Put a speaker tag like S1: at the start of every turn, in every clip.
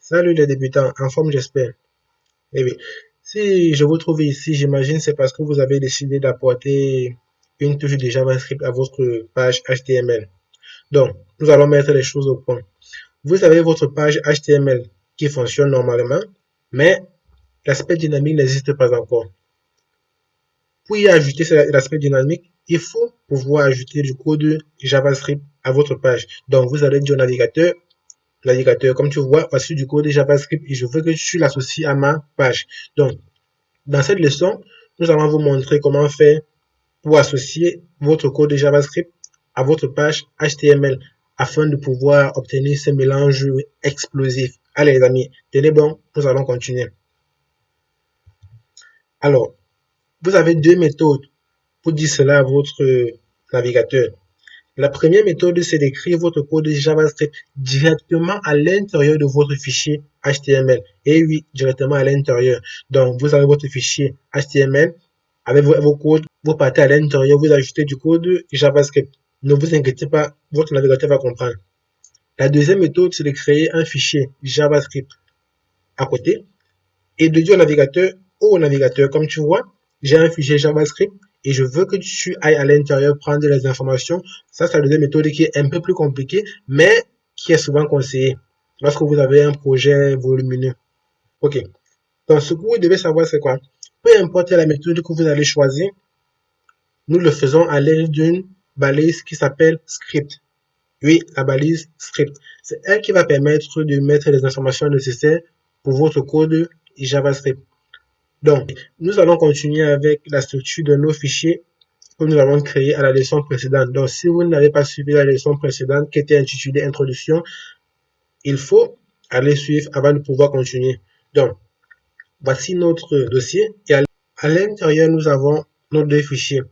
S1: Salut les débutants, en forme j'espère. Eh bien, si je vous trouve ici, j'imagine c'est parce que vous avez décidé d'apporter une touche de JavaScript à votre page HTML. Donc, nous allons mettre les choses au point. Vous avez votre page HTML qui fonctionne normalement, mais l'aspect dynamique n'existe pas encore. Pour y ajouter l'aspect dynamique, il faut pouvoir ajouter du code JavaScript à votre page. Donc, vous allez dire au navigateur, comme tu vois, voici du code JavaScript et je veux que tu l'associes à ma page. Donc, dans cette leçon, nous allons vous montrer comment faire pour associer votre code de JavaScript à votre page HTML afin de pouvoir obtenir ce mélange explosif. Allez les amis, tenez bon, nous allons continuer. Alors, vous avez deux méthodes pour dire cela à votre navigateur. La première méthode, c'est d'écrire votre code JavaScript directement à l'intérieur de votre fichier HTML. Et oui, directement à l'intérieur. Donc, vous avez votre fichier HTML avec vos codes, vous partez à l'intérieur, vous ajoutez du code JavaScript. Ne vous inquiétez pas, votre navigateur va comprendre. La deuxième méthode, c'est de créer un fichier JavaScript à côté et de dire au navigateur, comme tu vois, j'ai un fichier JavaScript et je veux que tu ailles à l'intérieur prendre les informations. Ça, c'est la deuxième méthode qui est un peu plus compliquée, mais qui est souvent conseillée lorsque vous avez un projet volumineux. OK. Donc, ce que vous devez savoir, c'est quoi? Peu importe la méthode que vous allez choisir, nous le faisons à l'aide d'une balise qui s'appelle script. Oui, la balise script. C'est elle qui va permettre de mettre les informations nécessaires pour votre code JavaScript. Donc, nous allons continuer avec la structure de nos fichiers que nous avons créés à la leçon précédente. Donc, si vous n'avez pas suivi la leçon précédente qui était intitulée Introduction, il faut aller suivre avant de pouvoir continuer. Donc, voici notre dossier et à l'intérieur, nous avons nos deux fichiers,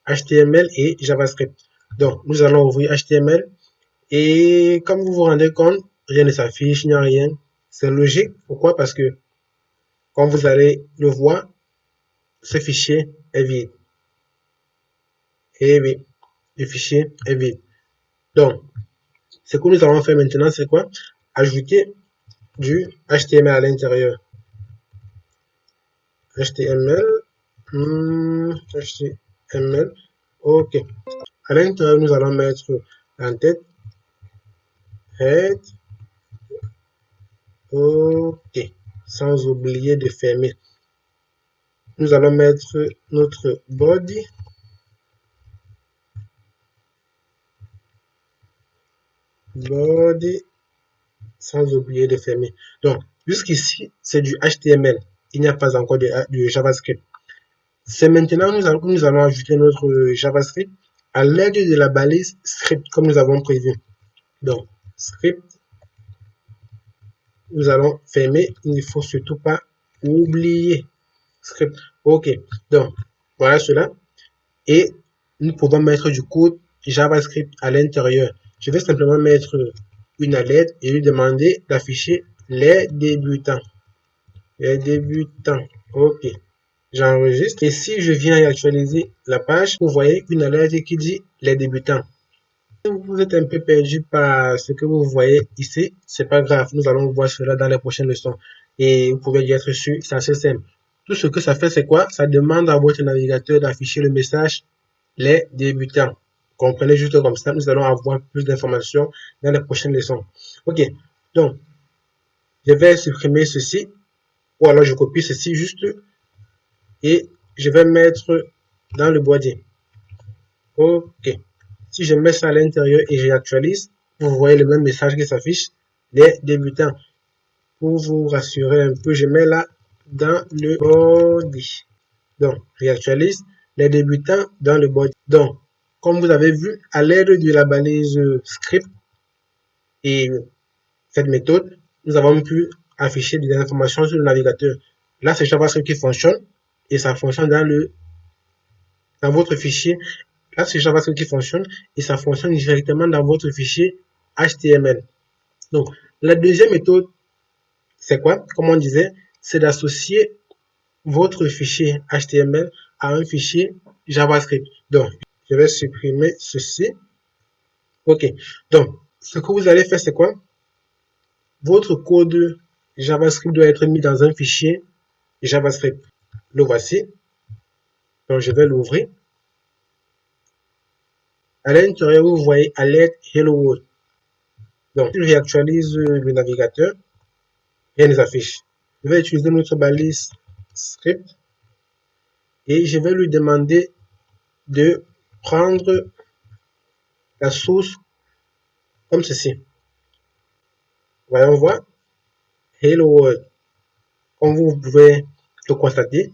S1: HTML et JavaScript. Donc, nous allons ouvrir HTML et comme vous vous rendez compte, rien ne s'affiche, il n'y a rien. C'est logique. Pourquoi? Parce que, comme vous allez le voir, ce fichier est vide. Et oui, le fichier est vide. Donc, ce que nous allons faire maintenant, c'est quoi? Ajouter du HTML à l'intérieur. HTML, HTML, ok. À l'intérieur, nous allons mettre en tête, head, ok, sans oublier de fermer. Nous allons mettre notre body, sans oublier de fermer. Donc, jusqu'ici, c'est du HTML. Il n'y a pas encore de JavaScript. C'est maintenant que nous allons ajouter notre JavaScript à l'aide de la balise script, comme nous avons prévu. Donc, script, nous allons fermer. Il ne faut surtout pas oublier script. OK. Donc, voilà cela. Et nous pouvons mettre du code JavaScript à l'intérieur. Je vais simplement mettre une alerte et lui demander d'afficher les débutants. Les débutants. OK. J'enregistre et si je viens actualiser la page, vous voyez une alerte qui dit les débutants. Si vous êtes un peu perdu par ce que vous voyez ici, c'est pas grave. Nous allons voir cela dans les prochaines leçons. Et vous pouvez y être sûr, c'est assez simple. Tout ce que ça fait, c'est quoi? Ça demande à votre navigateur d'afficher le message les débutants. Comprenez juste comme ça, nous allons avoir plus d'informations dans les prochaines leçons. Ok, donc, je vais supprimer ceci, ou alors je copie ceci juste, et je vais mettre dans le body. Ok, si je mets ça à l'intérieur et j'actualise, vous voyez le même message qui s'affiche, les débutants. Pour vous rassurer un peu, je mets là dans le body. Donc, j'actualise les débutants dans le body. Donc, comme vous avez vu, à l'aide de la balise script et cette méthode, nous avons pu afficher des informations sur le navigateur. Là, c'est JavaScript qui fonctionne et ça fonctionne dans votre fichier. Là, c'est JavaScript qui fonctionne et ça fonctionne directement dans votre fichier HTML. Donc, la deuxième méthode, c'est quoi? Comme on disait, c'est d'associer votre fichier HTML à un fichier JavaScript. Donc, je vais supprimer ceci. OK. Donc, ce que vous allez faire, c'est quoi? votre code JavaScript doit être mis dans un fichier JavaScript. Le voici. Donc, je vais l'ouvrir. À l'intérieur, vous voyez Alert Hello World. Donc, si je réactualise le navigateur, rien ne s'affiche. Je vais utiliser notre balise script et je vais lui demander de prendre la source comme ceci. Voyons voir. Hello World. Comme vous pouvez le constater,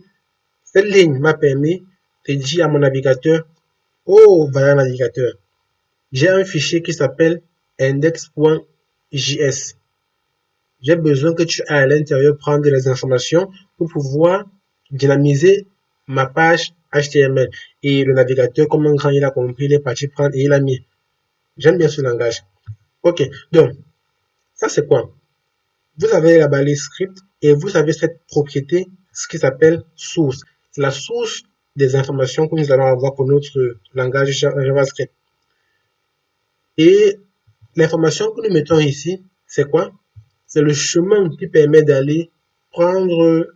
S1: cette ligne m'a permis de dire à mon navigateur, oh, voilà navigateur, j'ai un fichier qui s'appelle index.js. J'ai besoin que tu ailles à l'intérieur prendre les informations pour pouvoir dynamiser ma page HTML. Et le navigateur, comme un grand, il a compris, il est parti prendre et il a mis. J'aime bien ce langage. Ok, donc, ça c'est quoi? Vous avez la balise script et vous avez cette propriété, ce qui s'appelle source. C'est la source des informations que nous allons avoir pour notre langage JavaScript. Et l'information que nous mettons ici, c'est quoi? C'est le chemin qui permet d'aller prendre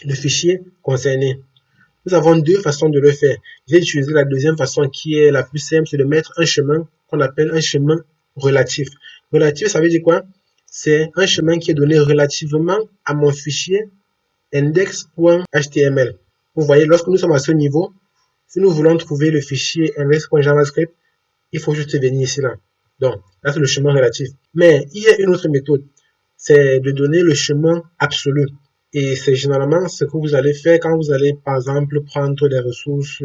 S1: le fichier concerné. Nous avons deux façons de le faire. J'ai utilisé la deuxième façon qui est la plus simple, c'est de mettre un chemin qu'on appelle un chemin relatif. Relatif, ça veut dire quoi? C'est un chemin qui est donné relativement à mon fichier index.html. Vous voyez, lorsque nous sommes à ce niveau, si nous voulons trouver le fichier index.javascript, il faut juste venir ici là. Donc, là c'est le chemin relatif. Mais il y a une autre méthode, c'est de donner le chemin absolu. Et c'est généralement ce que vous allez faire quand vous allez, par exemple, prendre des ressources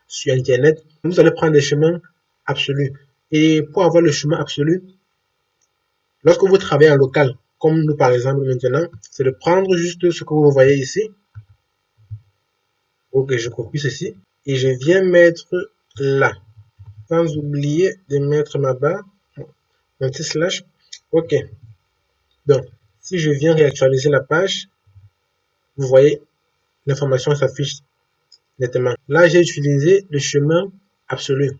S1: sur Internet. Vous allez prendre des chemins absolus. Et pour avoir le chemin absolu, lorsque vous travaillez en local, comme nous par exemple maintenant, c'est de prendre juste ce que vous voyez ici. Ok, je copie ceci. Et je viens mettre là. Sans oublier de mettre ma barre, mon petit slash. Ok. Donc, si je viens réactualiser la page, vous voyez, l'information s'affiche nettement. Là, j'ai utilisé le chemin absolu.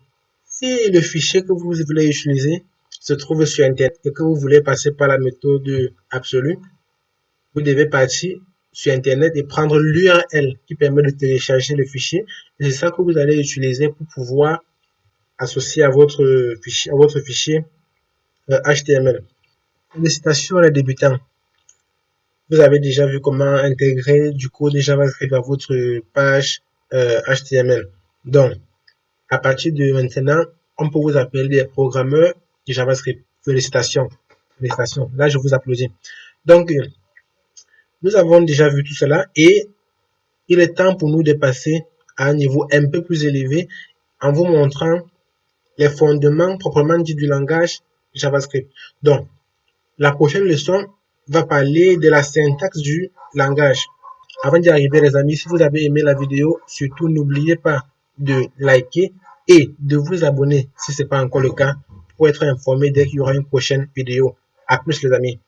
S1: Si le fichier que vous voulez utiliser se trouve sur Internet et que vous voulez passer par la méthode absolue, vous devez partir sur Internet et prendre l'URL qui permet de télécharger le fichier. Et c'est ça que vous allez utiliser pour pouvoir associer à votre fichier HTML. Félicitations les débutants. Vous avez déjà vu comment intégrer du code JavaScript à votre page HTML. Donc, à partir de maintenant, on peut vous appeler des programmeurs de JavaScript. Félicitations. Félicitations. Là, je vous applaudis. Donc, nous avons déjà vu tout cela et il est temps pour nous de passer à un niveau un peu plus élevé en vous montrant les fondements proprement dit du langage JavaScript. Donc, la prochaine leçon va parler de la syntaxe du langage. Avant d'y arriver, les amis, si vous avez aimé la vidéo, surtout n'oubliez pas de liker et de vous abonner si ce n'est pas encore le cas pour être informé dès qu'il y aura une prochaine vidéo. À plus les amis.